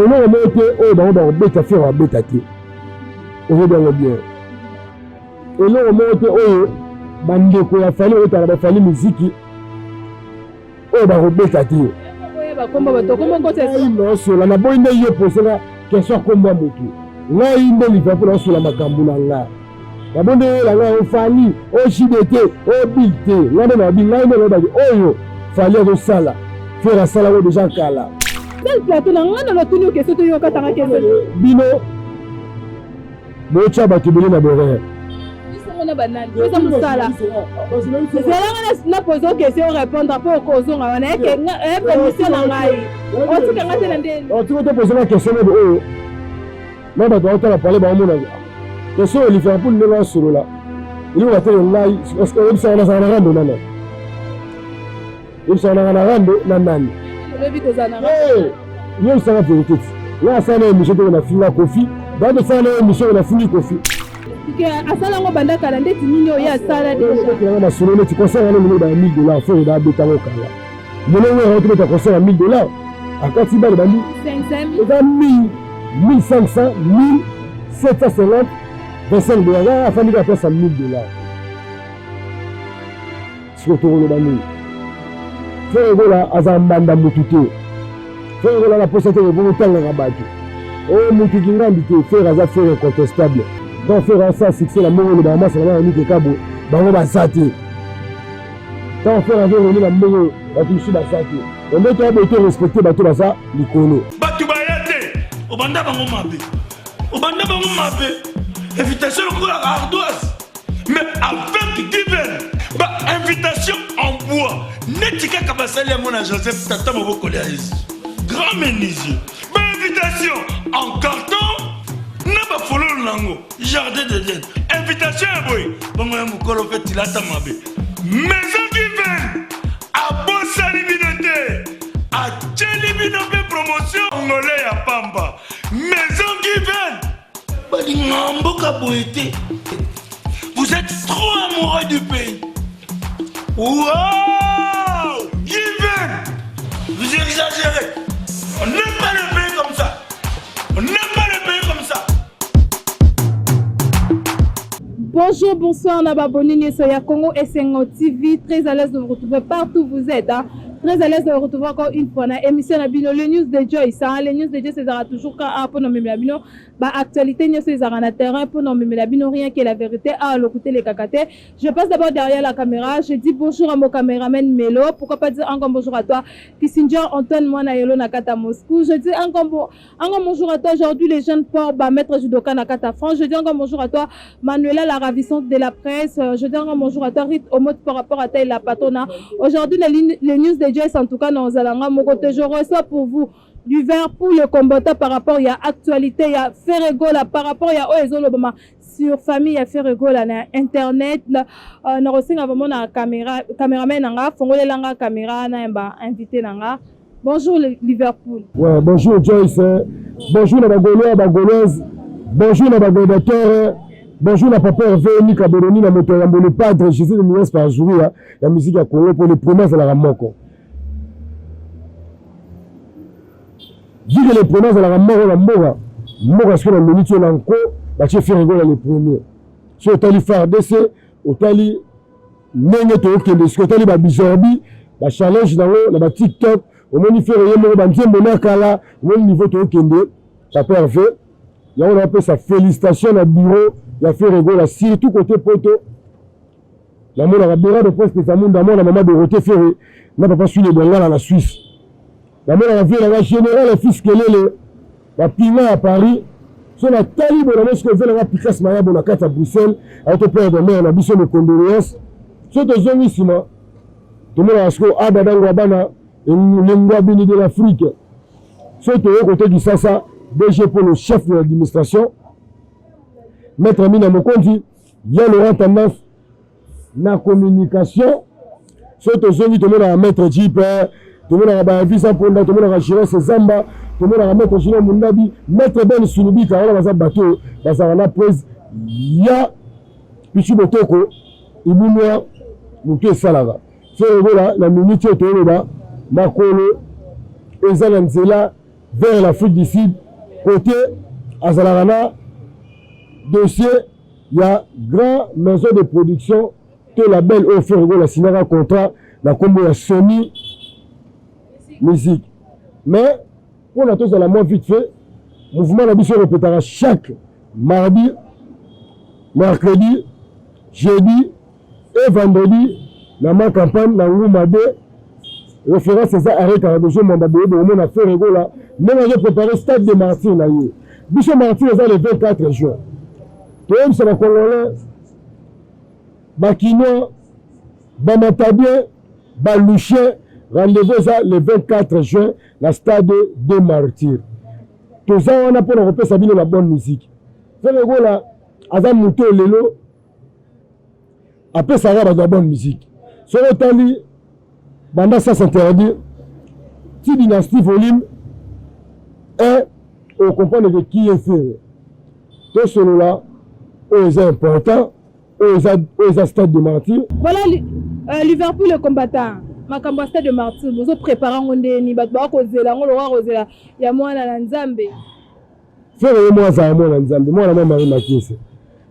eloko moko te oyo bango bakobeta fere babeta te ozobango bien eloko moko te oyo bandeko ya fali oyetala bafali miziki oyo bakobeta te naosola naboyi nde ye posela question akomba motu ngai nde liverpool naosola makambo na nga nabonde yela ngai ofali oshide te obil te ngai nde nabi ngai nde nayebaki oyo fali azosala fere asala oyo deja kala quel plateau na nga na lotuni oke soto yo katanga kese bino bocha bato ebele na borere na banani oza mosala ezelanga na pose okese orépondre mpo okozonga wana epemission na ngai otikanga te na ndeni otiko te posanga question nebe oyo na bato baotala pale baomona question oyo liverpool ndenge asolola elingo batele ngai oyebisaka nasaka na rando na nani oyebisaka nanga na rando na nani yebisaka verité ti nga asala na émission toko na finga kofi bato osala na émission oyo nafungi kofi asala yango banda kala ndeti nini oyo asala deja masolo neti concert wana mino baya $1000 fo eda abetango kala molongo yango tobeta concert ya $1000 akati bale bandi eza 1500 1750 $25 nga afandi ka place ya $1000 siko tokoloba nini fere ekola aza mbanda mutu te fere ekola na posa te ekokotangaka bato oyo mutu kingambi te fere aza fere incontestable donc faire ça succès la mongo ba masa na ni kabo bango ba sati tant faire avec on la mongo ba tushi ba sati on doit être respecter ba to ba sa likolo batu ba yate obanda bango mabe invitation ko la ardoise mais avec divin ba invitation en bois netika kabasali mon Joseph tata moboko le grand menuisier ba invitation en carton naba follow nango jardin de Dieu invitation boy bongo ya mukolo fait ilata mabe maison divine a bossa liminete a cheli binobe promotion ngolé ya pamba maison divine bali ngambo ka boité vous êtes trop amoureux du pays wow divine vous exagérez on n'aime pas le pays comme ça on n'aime pas le pays comme ça. Bonjour, bonsoir, Nababonini, Soya Congo SNO TV. Très à l'aise de vous retrouver partout où vous êtes. Hein. Très à l'aise de vous retrouver encore une fois dans l'émission Nabino, le news de Joyce. Hein. Les news de Joyce, c'est toujours quand pour nommer Nabino. Bah, actualité, nous sommes dans le terrain pour nommer Nabino, rien que la vérité. Ah, le côté les cacatés. Je passe d'abord derrière la caméra. Je dis bonjour à mon caméraman Melo. Pourquoi pas dire encore bonjour à toi, Kissinger Antoine Moanayolo Nakata Moscou. Je dis encore bonjour à toi. Aujourd'hui, les jeunes ports, bah, maître Judoka Nakata France. Je dis encore bonjour à toi, Manuela, la ravissante de la presse. Je dis encore bonjour à toi, Rite Omot par rapport à Taï la patona. Aujourd'hui, les news de Joyce, en tout cas, dans Zalanga Mokote, je reçois pour vous du verre pour le combattant par rapport à l'actualité, il y a Ferregola, par rapport à Oezolobama sur famille, il y a Ferregola, internet, on a reçu vraiment la caméraman, Fongole Langa caméra, invité Nanga. Bonjour Liverpool. Ouais, bonjour Joyce, bonjour la Gaulois, la Gauloise, bonjour la Bagolateur. Bonjour la papa Hervé Nika Boroni na moto yambo le padre Jésus de Mies par jouer la musique à Congo pour les promesses à la Ramoko. Dis que les promesses à la Ramoko la Mora, Mora sur la minute l'enco, la chef Ferregola les premiers. Sur Otali Fardesse, Otali Nenge to Okende, sur Otali Babizorbi, la challenge dans la TikTok, au moni Ferregola Mora Banzem Bonakala, au même niveau to Okende, papa Hervé. Là on appelle ça félicitation à bureau. Il a fait rigoler surtout côté poto. La mona la bureau de poste ça monde la maman de Roté Ferré. N'a pas suivi les Bengala la Suisse. La mona la vie la générale fils que la piment à Paris. Sur la talibre la mosque que la Picasso Maya bon la carte à Bruxelles à ton père de mère la biso de condoléances. Sur de zonissima. Tout le monde a ce que Abadan Wabana et l'Engwa Bini de l'Afrique. Sur le côté du Sasa, DG pour le chef de l'administration. Maître Mina Mokondi, il y a le tendance na communication. Surtout ceux qui te mettent à mettre Jeep, te mettent à visa pour tout le monde à gérer ses zamba, te mettent à mettre Gino Mundabi, mettre Ben Sunubi, car on a un bateau, dans la prise, il y a Pichu Botoko, Ibounoua, Mouké Salara. C'est voilà, la minute est là, Makolo, Ezalanzela, vers l'Afrique du Sud. Côté Azalarana, dossier, il y a grand maison de production, tout label offert la signer contrat, la combo la Sony Musique. Mais pour la tous à la moins vite fait, mouvement d'ambition répétera chaque mardi, mercredi, jeudi et vendredi dans ma campagne dans Ngoumade. Référence c'est ça arrêt car déjà mon babé au moins a fait rigolo là. Même j'ai préparé stade de Martyr là. Bichon Martyr le 24 juin. Toi ça va congolais. Bakino, Bamatabien, Balouché, rendez-vous ça le 24 juin la stade de Martyr. Tout ça on a pour repérer ça bien la bonne musique. Fait rigolo là, Azam Mouto Lelo. Après ça va la bonne musique. Sur le tali Banda ça s'interdit. Si dynastie volume est on comprend de qui est fait. Tout cela est important. Aux stade de Martyr. Voilà Liverpool le combattant. Makambo stade de Martyr. Vous préparez on ni batba ko zela on loa ko zela ya mwana na Nzambe. Faire moi ça moi na Nzambe. Moi na mama makise.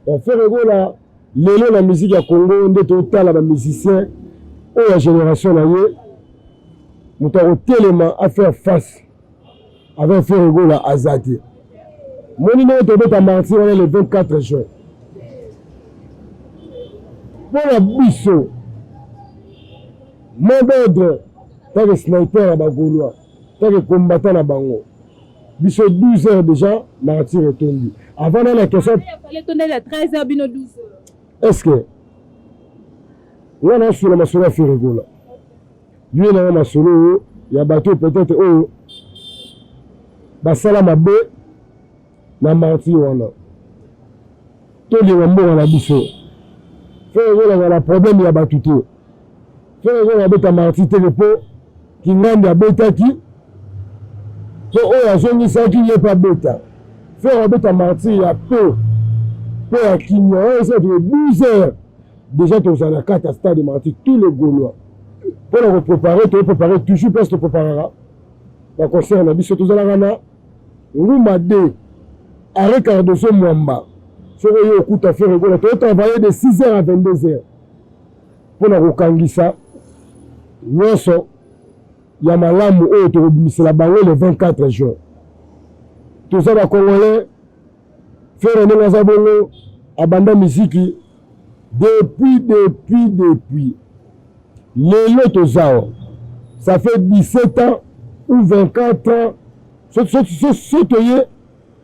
On fait la lelo la musique ya Congo nde total la musicien ou la génération là yé. Mutaro tellement à faire face avec faire la Azati. Mon numéro de bête à Martyr on est le 24 juin. Pour la biso, mon ordre, tant que sniper à Bagoulois, tant que combattant à Bango. Biso 12 heures déjà, Martyr est tombé. Avant la question. Il fallait tourner à 13 heures, bino 12 heures. Est-ce que. On a sur la masolo à Ferregola. Lui, il y a un masolo, il y a bateau peut-être, oh, Basala Mabé, na Martyr, on a. Tout le monde à la biso. Faire un problème, il y a battu. Faire un bêta Martyr, qui n'a pas bêta qui. Pour eux, il y a qui n'est pas bêta. Faire un bêta Martyr, il y a peu. Peu à qui n'y a 12 heures. Déjà, tu as la carte à stade de Martyr, tous les Gaulois. Pour le préparer, tu vas préparer toujours parce que tu prépareras. La concert, on a dit surtout à la Rana. Ngoumade, arrêt Cardozo Mwamba. Sur le coup, tu as fait rigoler. Tu as travaillé de 6h à 22h. Pour la Rokangisa, il y a Malam où c'est la barre le 24 juin. Tout ça, les Congolais, faire un Nazabolo, Abanda Miziki, depuis. Les lots ça fait 17 ans ou 24 ans.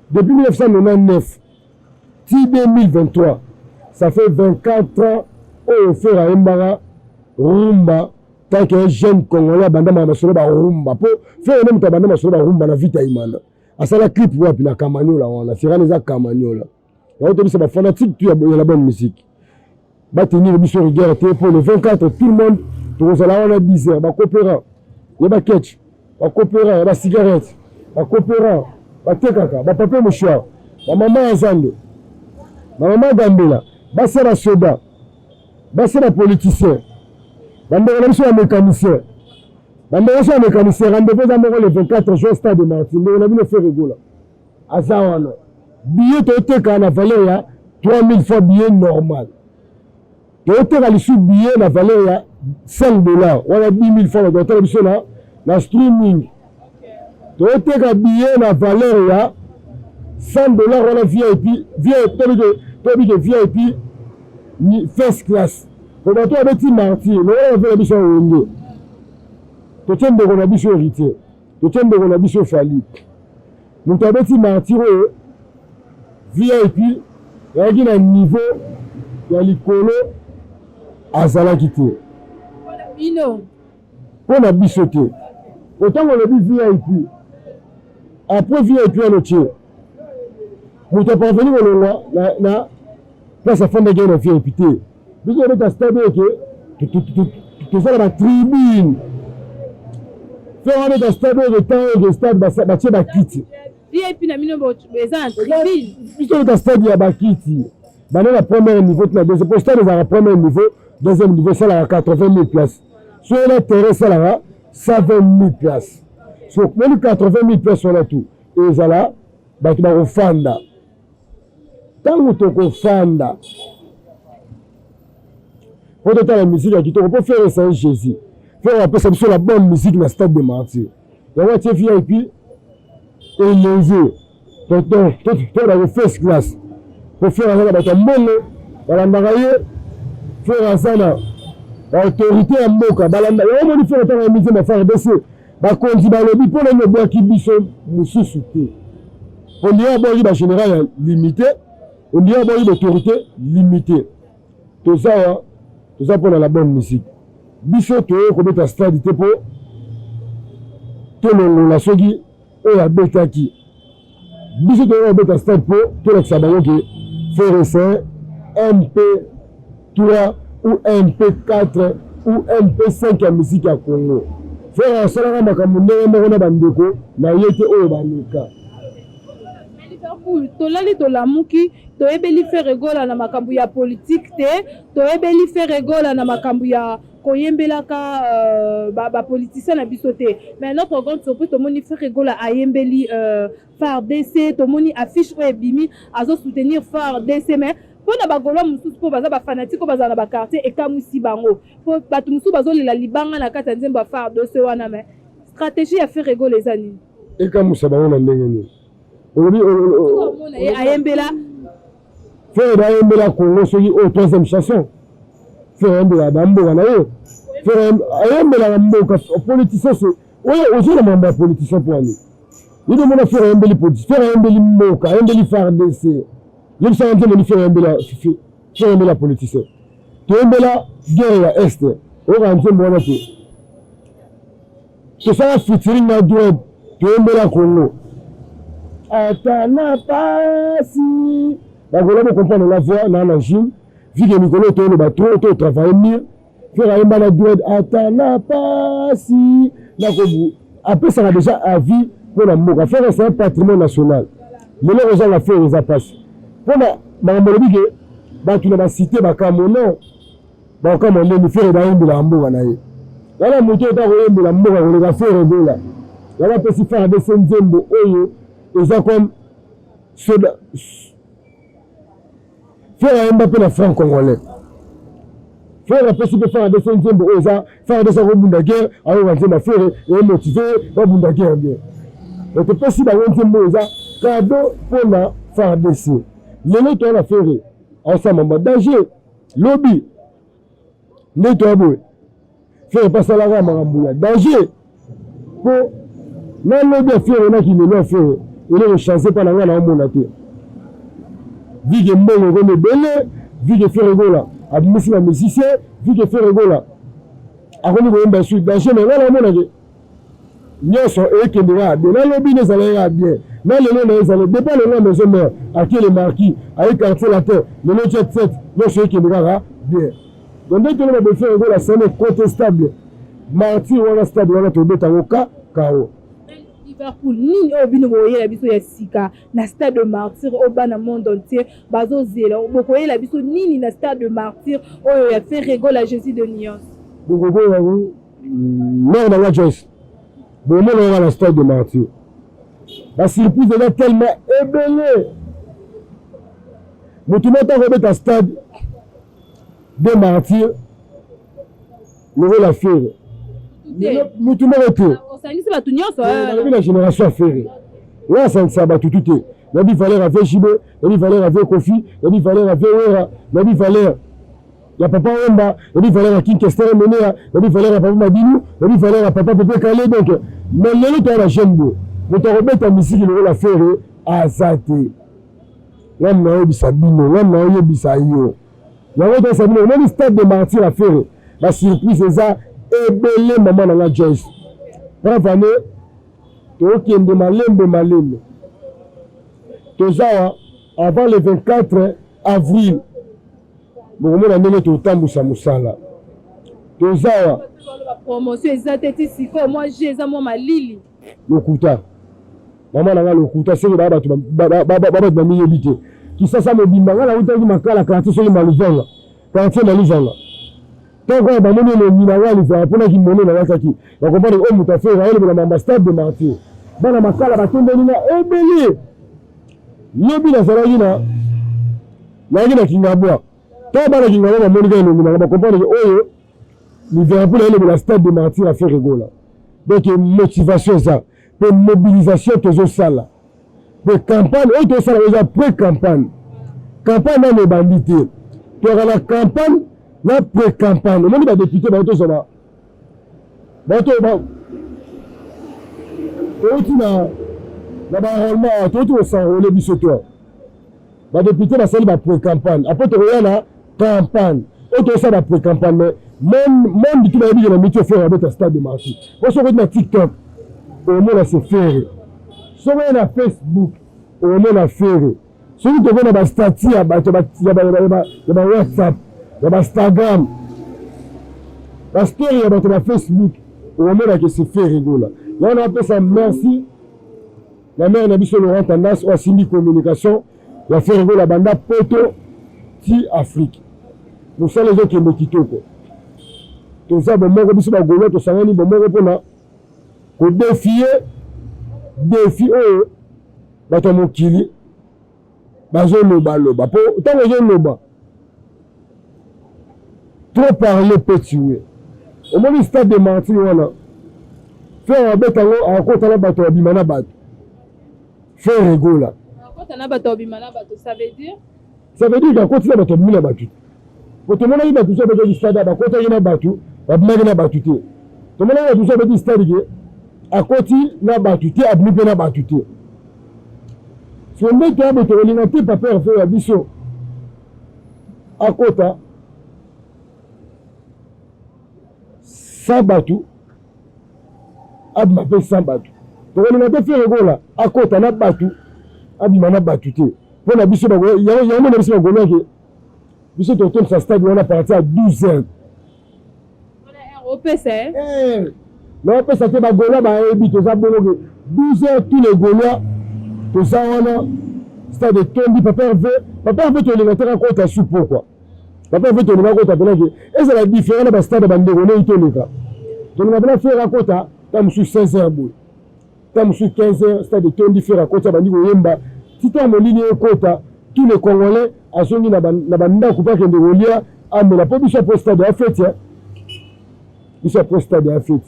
Depuis 1999. 2023, ça fait 24 ans au faire à Mbara, Rumba, tant qu'un jeune Congolais, Bandama Masoloba Rumba, pour faire un homme Tabanda Masoloba Rumba, la vie taïmana. À ça, la clip, on a Kamaniola, on a Siraniza Kamaniola. Et on c'est fanatique, tu as la bonne musique. Va tenir le mission de guerre pour le 24, tout le monde, tout le monde a 10 heures, va coopérer, il va catch, va coopérer, va cigarette, va coopérer, va tekaka, va papier mouchoir, va maman Azande. Maman Gambela, c'est la soda, c'est la politicien, c'est la mécanicien, rendez-vous le 24 juin stade de Martyr, on a vu le faire rigoler. Azawana, billet toté à la valeur 3000 fois billet normal. Toté à l'issue billet la valeur $5, on a 10 000 fois le télévision la streaming. Toté à billet la valeur $100 on a VIP, VIP, first class. Pour toi, avec Martyr, on a vu la mission. Tu tiens de la mission héritier. Tu tiens de la mission Fali. Nous avons Martyr, VIP, il y a un niveau, il y a l'icolo, à Zalakité. Pour la bichoté. Autant on a vu VIP. Après VIP, on a tiré. Nous avons parvenu au loi, là, place à fond de guerre, on fait répéter. Vous avez un stade que tu fais la tribune. Faire un stade de temps et de stade, c'est la quitte. VIP n'a mis un tribune. Vous avez un stade, il y a la quitte. Maintenant, la première niveau, la deuxième, pour stade, la premier niveau, deuxième niveau, ça a 80 000 places. Sur le terrain, ça a 120 000 places. so moni 80 000 personnes à tout ezala bato bakofanda ntango tokofanda po totala musique ya kitoko po faire ça Jésus faire apesa biso la bonne musique na stade de Martyrs yango atie VIP élevé totala first class po faire azala bato ya mbongo balandaka ye faire azala autorité ya mboka balanda yango moni faire ntango ya midi FARDC bakonzi balobi mpo nani obwaki biso mosusu te on dirait aboyi bagénéral limité on dirait aboyi l'autorité limitée toza mpona la bonne musique biso toye kobeta stade te mpo tolongola soki oyo abetaki biso toye kobeta stade mpo tolakisa bango ke faire ça MP3 ou MP4 ou MP5 ya musique ya Congo faire asalaka makambo ndenge moko na bandeko na ye te oyo baleka tolali tolamuki toyebeli faire egola na makambo ya politique te toyebeli faire egola na makambo ya koyembelaka bapoliticien na biso te mais notre grande surprise tomoni faire egola ayembeli FARDC tomoni affiche oyo ebimi azosoutenir FARDC mais mpona bagolwa mosusu mpo baza bafanatike oyo bazala na bakartier ekamusi bango mpo bato mosusu bazolela libanga na kati ya nzembo ya FARDC wana mais stratégie ya faire egola eza nini ekamusa bango na ndenge nini ayembela faire ayembela Congo soki oyo troisième chanson faire ayembela bamboka na ye ayembela na mboka politicien so oyo ozala mambo ya politicien mpo ani yide mona faire ayembeli politicien faire ayembeli mboka ayembeli FARDC yebisaka nzembo ni faire ayembela politicien toyembela guerre ya este oyoka nzembo wana te tosala featuring na droit toyembela Congo atana pasi bakola bocomprendre la voix na Jim vu que Nicolas toyelo batro to travailler mieux faire ayemba na droit atana pasi nakobu apesaka déjà avis pour la mboka faire c'est un patrimoine national lelo ozanga faire eza pasi mpona makambo lobi ke bato na basite bakamono bakamondeni faire bayembela mboka na ye wana moto ota koyembela mboka koleka faire egola wana pesi FARDC nzembo oyo eza comme soda faire ayemba mpe na franc congolais faire apesi mpe FARDC nzembo oyo eza FARDC akobunda guerre ayoka nzembo afere emotive babunda guerre bien etopesi bango nzembo oyo eza kado mpona FARDC lelo toyana fere aosamamba danger lobi nde toya boye fere pasalaka makambo ya danger mpo na lobi afere naki lelo afere eloko chance mpa na ngai na omona te vike mbongo ekoma ebele vike fere egola abimisi na musicien vike fere egola akomi koyemba su danger me ngai na omona ke nyonso ekendeka bien na lobi nezalaka bien na lelo na ezala depa lelo maison mère akie le marquis aye quartier la terre lelo jet set nyonso ekendekaka bien donc nde toloba befere egola sene contestable Martyrs wana stade wana tobetango kao Liverpool nini oyo bino boyela biso ya sika na stade de Martyrs oyo bana monde entier bazozela bokoyela biso nini na stade de Martyrs oyo ya faire egola Jésus de Nyons bokokoya mère nanga Joyce bomona wana na stade de Martyrs basurprise eza tellement ebele motu moko akobeta stade de Martyrs lokola fere motu moko te osangisi bato nyonso nalobi na génération afere oyo asangisa bato tu te nabi Valère ave Jibe nabi Valère ave Kofi nabi Valère ave Wera nabi Valère ya papa Wemba nabi Valère ya Kinkester Menea nabi Valère ya papa Madinou nabi Valère ya papa Pepe Kale donc mais lelo toya na jeune bo moto akobeta misiki lokola fere aza te ngam na oyebisa bino ngam na oyebisa yo yango toyesa bino nani stade de Martyrs afere basurprise eza ebele mama nanga Joyce bravane tokende malembe tozawa avant le 24 avril bokomona ndenge totambusa mosala tozawa promotion eza te ti sikoyo mwa je eza mwa malili lokuta mama nanga lokuta seke baa bato bamiyebi te kisasa mobimba nga nautaki makala quartier soki maluvanga quartier maluvanga tant qu'on a donné le minéral, il va prendre qui monnaie dans la kaki. On comprend que oh muta fait raël pour l'ambassade de martyr. Bana makala ba tombe nina ebeli. Yobi na salagi na kingabwa. Tant bana kingabwa ba monika no mina ba comprendre que oh il va pour aller pour la stade de martyr à faire rigola. Donc motivation ça, pour mobilisation toujours ça là. Pour campagne, et tout ça déjà pré-campagne. Campagne dans les bandits. Tu auras la campagne, la pré-campagne. Le monde va député, bah tout ça va. Bah tout va. Tu na enrôlement, tu s'enrôler biso toi. Bah député va salir la pré-campagne. Après tu auras la campagne. Et tout ça va pré-campagne. Même du tout va dire que le métier fait avec un stade de marché. Pour ça on a TikTok. Au moins c'est faire. Sur na Facebook, au moins à faire. Celui qui a des statuts, il y a WhatsApp, il y a Instagram, la story, il y a Facebook, au moins que c'est fait rigoler. Là on appelle ça merci. La mère n'a pas sur Laurent Tandas ou à Simi Communication, il a fait rigoler la bande Poto Ti Afrique. Pour ça les autres qui me quittent. Tout ça, bon, moi, je suis gaulois, tout ça, bon, moi, pour défier, bato mokili, bazo loba. Pour tant que je loba, trop parler peut tuer. Au moins, le stade de mentir, voilà. Faire un bête à côté de la bateau, abimana bateau. Faire rigoler. À côté de la bateau, abimana bateau, ça veut dire? Ça veut dire qu'à côté de la bateau, abimana bateau. Pour tout le monde, il va tout ça, bateau du stade, à côté de la bateau. Abimana bateau. Tout le monde va tout ça, bateau du stade, à côté de la bateau, abimana bateau. Si on met un bateau, on n'a pas peur de faire la biseau. À côté, sans bateau, abimana sans bateau. Donc on n'a pas fait le goal là. À côté, on a bateau, abimana bateau. Pour la biseau, il y a un moment où on a dit, biseau, tu tournes sa stade, on a parti à 12 heures. OPC. L'OPC, ça fait ma gola, ma ébi, tout ça, 12 heures, tous les golas, tout ça, on a, stade de Tondi, papa veut te lever à compte à soupe, quoi. Papa veut te lever à compte à Pénage. Et c'est la différence, dans le stade de Bandérone, il te lève. Donc, on va faire à compte à, comme sur 16 heures, comme sur 15 heures, stade de Tondi, faire à compte à Bandérone, si tu as mon ligne de compte, tous les Congolais, à son ligne, la banda, coupé, qui est de Rolia, ah, mais la police a pour stade de la fête, hein. Il s'est pour stade de la fête.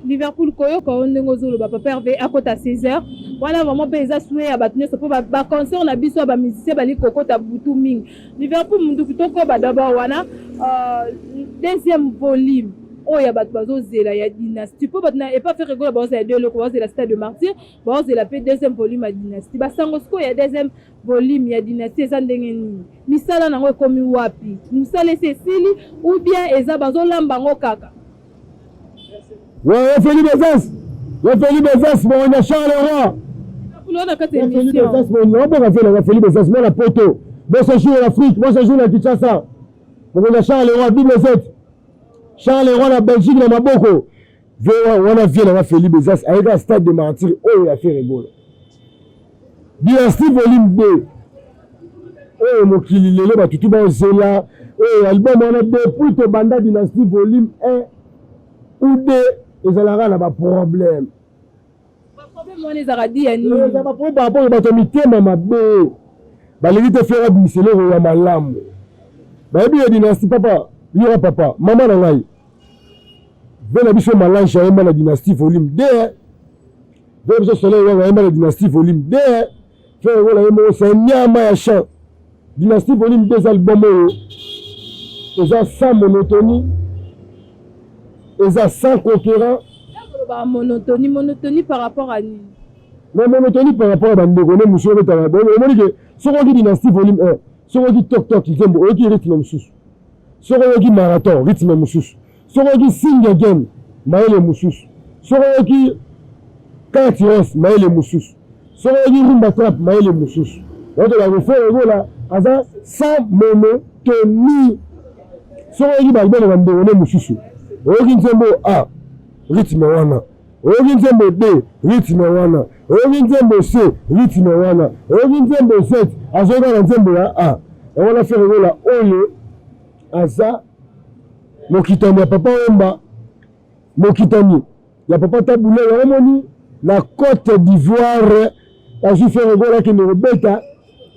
Liverpool koyo ko ndenge zolo ba papa Hervé à côté à 16h voilà vraiment pesa soué à battre so ba concert na biso ba musicien bali kokota butu ming Liverpool mundu kitoko ba d'abord wana deuxième volume oh ya bat bazo zela ya dynastie po batna et pas faire rigoler ba za deux loko ba la stade de martyr ba za la deuxième volume à dynastie ba sangosko ya deuxième volume ya dynastie za ndenge ni misala nango ekomi wapi musala Cécile ou bien eza bazo lamba ngo kaka. Ouais, Félix Bezas, on a Charles Leroy. Félix Bezas, on a Félix Bezas, moi la poto. Moi je joue en Afrique, moi je joue en Kinshasa. On a Charles Leroy, Bible Z. Charles Leroy, la Belgique, la Maboko. On a vu Félix Bezas avec un stade de martyr. Oh, il a fait rigolo. Dynastie volume 2. Oh, mon kili, le ba tout ba zela. Oh, album on a depuis to banda Dynastie volume 1 ou 2. Ils ont un problème. Le problème, on les a dit, il y a un problème par rapport à la mabé. Les gens font des missions, ils ont un lambe. Il y a une dynastie, papa, il y a papa, maman n'a pas. Il y a une dynastie volume 2. Il y a une dynastie volume 2. C'est un nyama chant. Dynastie volume 2 albums. Ils ont sans monotonie. Ils ont 100 concurrents. Monotonie par rapport à nous. Non, monotonie par rapport à Bandégoné, monsieur le Tarabon. On dit que ce qu'on dit dynastie volume 1, ce qu'on dit toc-toc, il dit rythme moussous. Ce qu'on dit marathon, rythme moussous. Ce qu'on dit sing again, maël moussous. Ce qu'on dit cartiros, maël moussous. Ce qu'on dit rumba trap, maël moussous. Donc la refaire, là, sans monotonie. Ce qu'on dit Bandégoné, moussous. Ogi nzembo A, rythme wana. Ogi nzembo B, rythme wana. Ogi nzembo C, rythme wana. Ogi nzembo Z, azoga na nzembo ya A. Et on a fait là oyo aza Mokitani ya papa Wemba, Mokitani ya papa Taboulé ya moni na Côte d'Ivoire a ju faire gola ki ne rebeta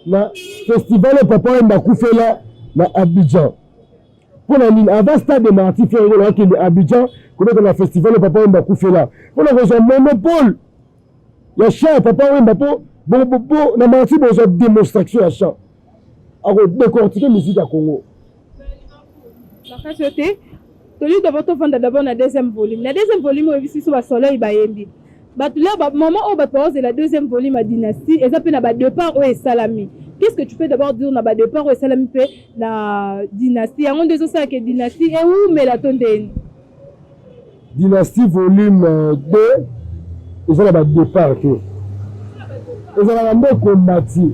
na festival papa Wemba kufela na Abidjan. Pour la ligne avant stade de Marty faire gola ki ne Abidjan comme na festival papa Wemba kufela. Pour la raison monopole. Ya chant papa Wemba po na Marty bo za démonstration ya chant. Alors décortiquer musique à Congo. La cachoté, tu lui dois vendre d'abord la deuxième volume. La deuxième volume est ici sur le soleil Bayembi. Là, moment où c'est la deuxième volume à Dynastie, et ça peut na départ où est Salami. Qu'est-ce que tu peux d'abord dire na départ où est Salami fait la Dynastie? Il y a un des autres qui est Dynastie et où mais la tonne Dynastie volume 2, et ça là départ tout. Et ça là un combattu.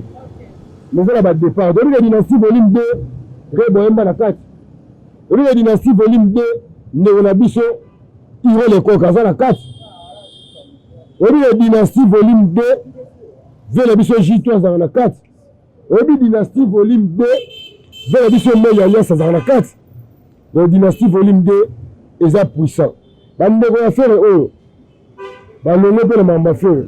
Mais ça là départ. Donc la Dynastie volume 2, Reboemba na 4. La Dynastie volume 2, Neonabiso, Hiro le Kokaza na 4. La Dynastie volume 2, Vélabiso J3 dans la 4. La Dynastie volume 2, Vélabiso Meyalia dans la 4. La Dynastie volume 2, est puissant. Bande ko affaire oyo. Balongo pe na mamba faire.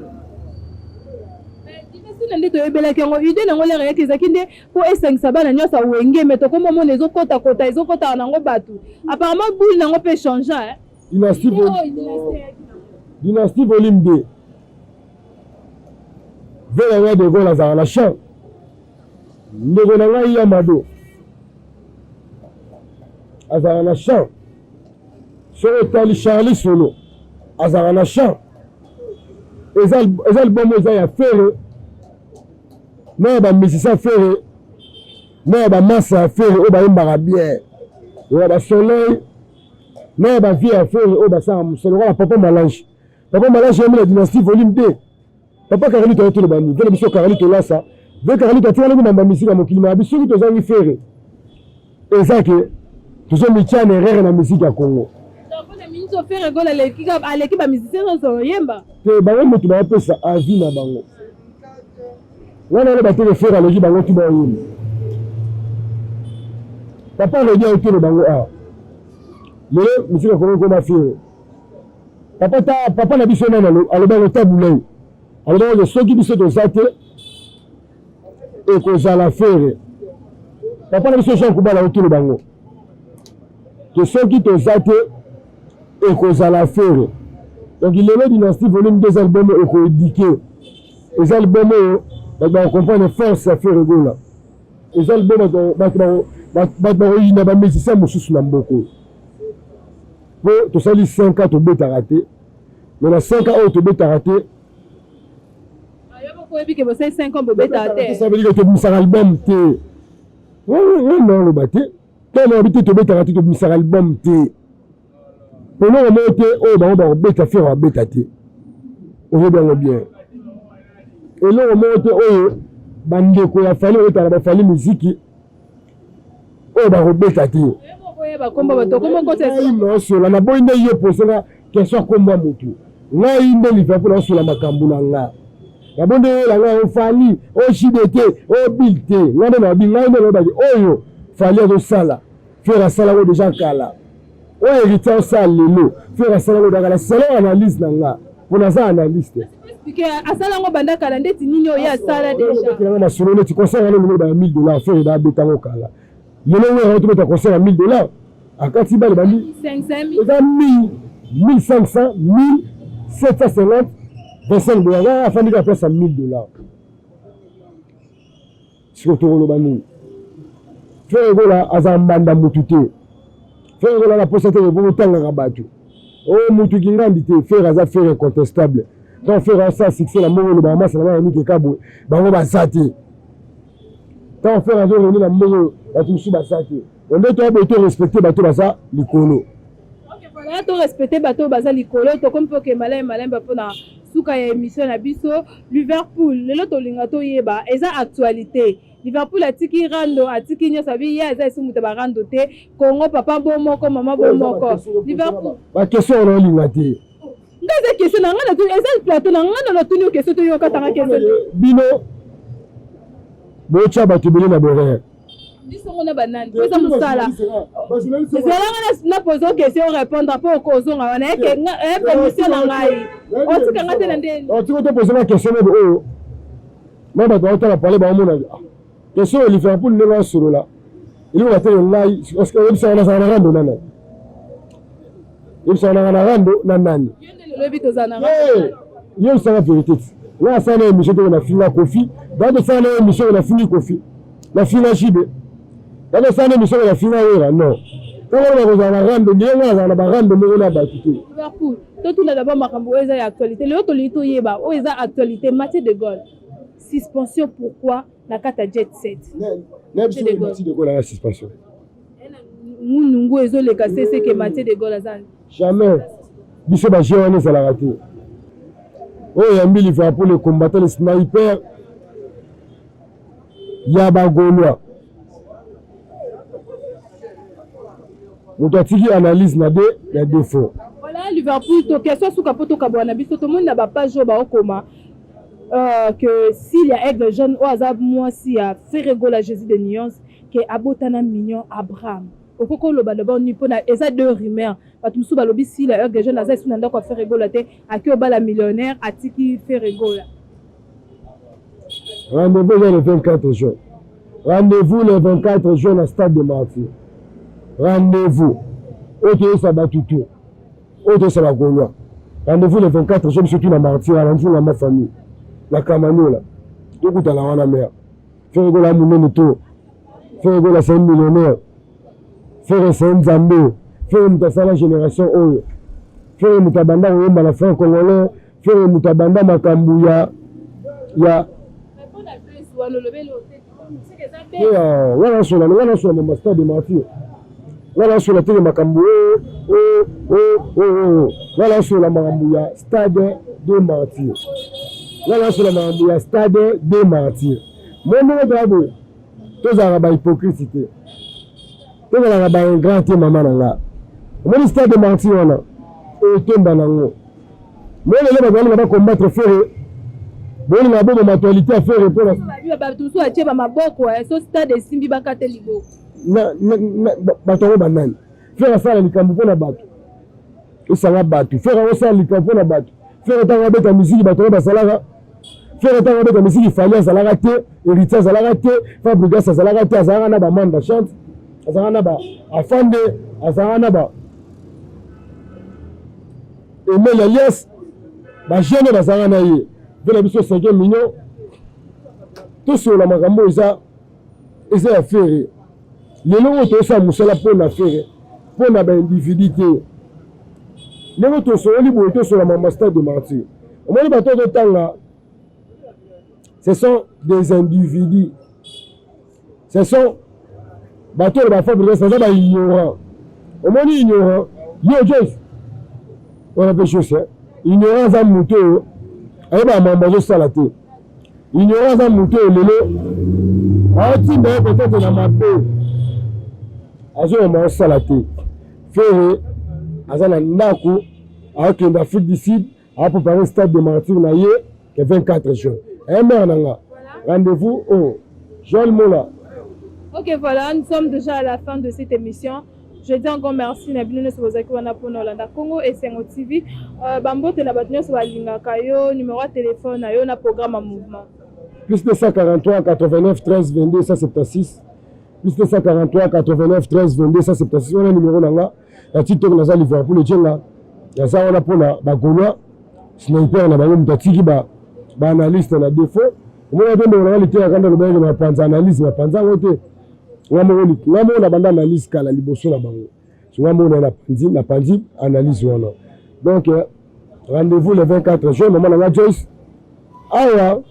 Nde to ebela kengo idée nango lere yake zakinde po esengisa bana nyosa wenge meto ko momo nezo kota nango batu apparemment boule nango peut changer hein. Dynastie volume 2 vers la de gola za la champ ndeko na ngai ya mado azara na champ sur tali Charlie Solo azara na champ ezal bomo za ya faire non ba musicien faire non ba massa faire o ba yembara bien o ba soleil non ba vie faire o ba sa musolo la papa Malange aime la Dynastie volume 2 papa Carolito to le bani vele biso Carolito là ça ve Carolito tala ko ba musique à mokili ma biso to zangi faire ezake to zo michane erreur na musique ya Congo donc na minzo faire gola l'équipe ba musicien so yemba te ba wo mutu ba pesa avis na bango wana le bateau faire à l'équipe bango tuba yini papa revient autour de bango a le musique ya Congo ma fille papa na biso nana alo bango Taboulé alo bango soki biso to zate et ko zala faire papa na biso Jean Kubala autour de bango que soki to zate et ko zala faire donc il est Dynastie volume 2 albums et ko édiquer les albums on comprend les forces à faire rigoler les albums il n'a pas mis ça mon sous n'amboko pour tout ça les 5 ans to beta raté mais la 5 ans to beta raté que 5 ans beta raté ça veut dire que tu mis un album t non le baté quand on habite to beta raté tu mis un album t pour nous on va beta faire un beta t on veut bien et là on monte oyo bandeko ya fali otala ba fali musique oyo ba robeta te ba komba bato komba kote no so la na boyinde ye posera question komba mutu ngai inde Liverpool na so la makambu na nga ya bonde la nga o fali o chidete o bilte ngane na bi ngai no ba oyo fali o sala faire sala o déjà kala o héritier sala lelo faire sala o daga la sala analyse na nga pour na za analyste que asala ngo banda kala ndeti nini oya asala déjà na masolo neti conseil na numéro ba $1000 faire da beta ngo kala lelo we to beta conseil à $1000 akati ba le bandi 500 eza 1500 1750 25 dollars afandi ka pesa $1000 surtout lo bani faire gola azambanda mutute faire gola la posate bo tanga kabatu o mutu kingandi te faire aza faire incontestable quand faire ça succès la mort le bama ça va ni ke kabo bango ba sati quand faire un jour la mort la tusu ba sati on doit to respecter bato basa likolo OK voilà to respecter bato basa likolo to comme pour que malin ba pona suka ya émission na biso Liverpool lelo to linga to yeba eza actualité Liverpool atiki rando atiki nyosa bi ya eza sumu te ba rando te Congo papa bomoko mama bomoko Liverpool ba question on linga te ngaze question na ngana tu eza plateau na ngana na tuni question to yo katanga question bino bocha bato bele na boré Bisongo na banani. Pesa musala. Na poser question répondre pour kozonga wana que permission na ngai. O tika ngate na ndeni. O tika to poser la question de o. Mais ba to la parler ba mona. Question au Liverpool ne solo là. Il va te ngai parce que il s'en a rando nana. Il s'en a rando nani. Le bito zana. Yo ça la vérité. Là ça na émission de la fila Kofi. Dans de ça na émission de la fini Kofi. La fila Jibe. Dans de ça na émission de la fila Era non. Quand on va rando ngenga za na barando mo na batute. Liverpool. Tout la d'abord makambo eza ya actualité. Le to yeba o eza actualité Mathieu de Gaulle. Suspension pourquoi la carte Jet Set. Mathieu de Gaulle la suspension. Munungu ezo le casser c'est que Mathieu de Gaulle azan. Jamais. Biso ba jeune ça la raté. Oh yambi Liverpool le combattant le sniper. Yaba Gaulois. Mutatiki analyse na des défauts. Voilà Liverpool to question sous capoto kabwana biso to monde na ba page ba okoma que s'il y a aigle jeune au hasard moi si a Ferrego la Jésus de nuance que abotana mignon Abraham okoko loba loba ni pona eza deux rumeurs batumsu balobi si la aigle jeune azai sunanda ko Ferrego la te aki obala millionnaire atiki Ferrego la. Rendez-vous le 24 juin. Rendez-vous le 24 juin au stade de Martyr. Rendez-vous. Oto ça batutu. Oto ça la Gaulois. Rendez-vous le 24 juin surtout la Martyr, rendez-vous la ma famille. La Camano là. Donc tu as la wana mère. Ferrego la mounene to. Ferrego la c'est un millionnaire. Ferrego c'est un Zambé. Ferrego mutasala génération oyo. Ferrego mutabanda oyemba la fin congolais. Ferrego mutabanda makambu ya voilà sur le master de Martyr. Voilà sur la télé makambu voilà sur la makambu ya stade de Martyr. Voilà sur la makambu ya stade de Martyr. Mon nom est Bravo. Tous arabes hypocrite. Tous arabes grand thé maman là. Mon stade de Martyr là. Et tombe dans l'eau. Moi les va combattre Ferré. Bon na bon actualité à faire pour la tout ça tcheba maboko so stade simbi bakate libo na bato banani faire ça likambo pona bato esala bato faire ça likambo pona bato faire tanga beta musique bato basalaka faire tanga beta musique fali azalaka te héritier azalaka te Fabregas azalaka te azalaka na ba manda chante azalaka na ba afande azalaka na ba Emel Alias ba jeune bazalaka na ye de biso 5 millions tout sur la makambo eza affaire lelo to sa musala pour na affaire pour na ba individualité lelo to so libo to sur la master de Martyr au moins bato de tanga ce sont des individus ce sont bato de ba Fabregas ça ba ignorant au moins ignorant yo Joyce on appelle chose ignorant za muto ayeba mambazo salate ignorance à muto lelo ati be peut-être na mabe azo ma salate faire azana ndako akenda Afrique du Sud a préparer stade de Martyr na ye le 24 juin nanga rendez-vous au Joël Mola. OK, voilà, nous sommes déjà à la fin de cette émission. Je dis encore merci na bino so bozaki wana pona Olanda Congo et Sengo TV. Bambote na batunyo so balingaka yo numéro de téléphone na yo na programme à mouvement. Plus 243 89 13 22 176. Plus 243 89 13 22 176. On a numéro nanga. La TikTok na za Liverpool ejenga. Ya za wana pona ba Gaulois. Sniper na bango mtatiki ba analyste na défaut. Mwana tendo na réalité ya kanda lobenga na panza analyse na panza wote. Ngamo na banda analyse kala liboso na bango. Ngamo na panzi analyse wana. Donc rendez-vous le 24 juin maman na Joyce. Awa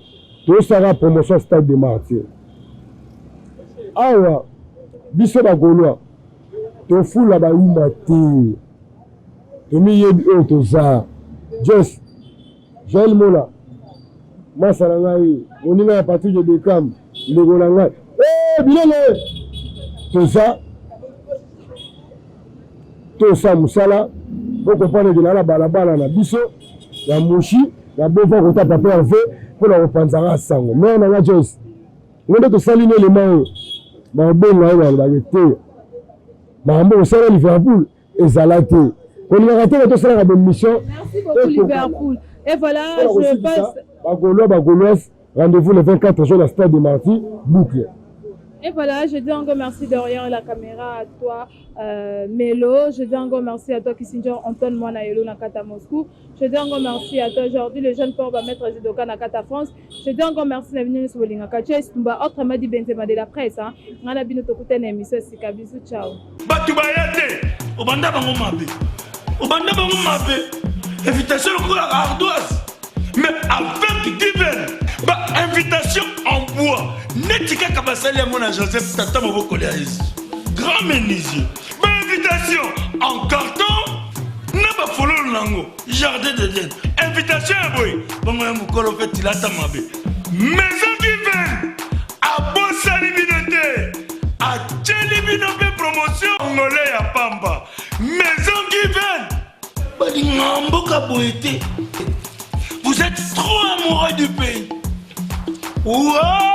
to sera promotion stade de Martyr. Awa biso ba Gaulois. To fula ba umati. To mi yebi o to za. Joyce Joël Mola. Masala ngai oninga ya partir de Beckham legola ngai. Bilele tout ça musala pour comprendre que la balabala na biso ya mushi ya bova ko ta papa fait pour la repanzara sango mais on a Joyce on doit te saliner les mains babenga balobaki te makambo osala Liverpool ezala te kolingaka te tosalaka bemission. Merci beaucoup Liverpool. Et voilà, je passe. Bagaulois, rendez-vous le 24 juin à Stade de Marty, boucle. Et voilà, je dis encore merci derrière la caméra à toi, Mélo. Je dis encore merci à toi, Kissinger, Antoine Moanaelo, Nakata Moscou. Je dis encore merci à toi aujourd'hui, le jeune port va mettre Zidoka Nakata France. Je dis encore merci à Vinicius Bolinga Kaché, Stumba, autrement dit Benzema de la presse. On a bien notre émission, c'est Kabisu, ciao. Batubayate, Obanda Bango Mabe. Obanda Bango Mabe. Invitation à ardoise. Mais avec divers. Invitation en bois. Netika Kabasali à mon Joseph Tata Moboko Léaïs. Grand menuisier. Invitation en carton. N'a pas follow lango. Jardin de laine. Invitation à boy. Bon, moi, Moukolo fait il a ta mabe. Maison divers. À Bossali Binote. À Tcheli Binote promotion. Angolais à Pamba. Maison divers. Vous êtes trop amoureux du pays. Wow!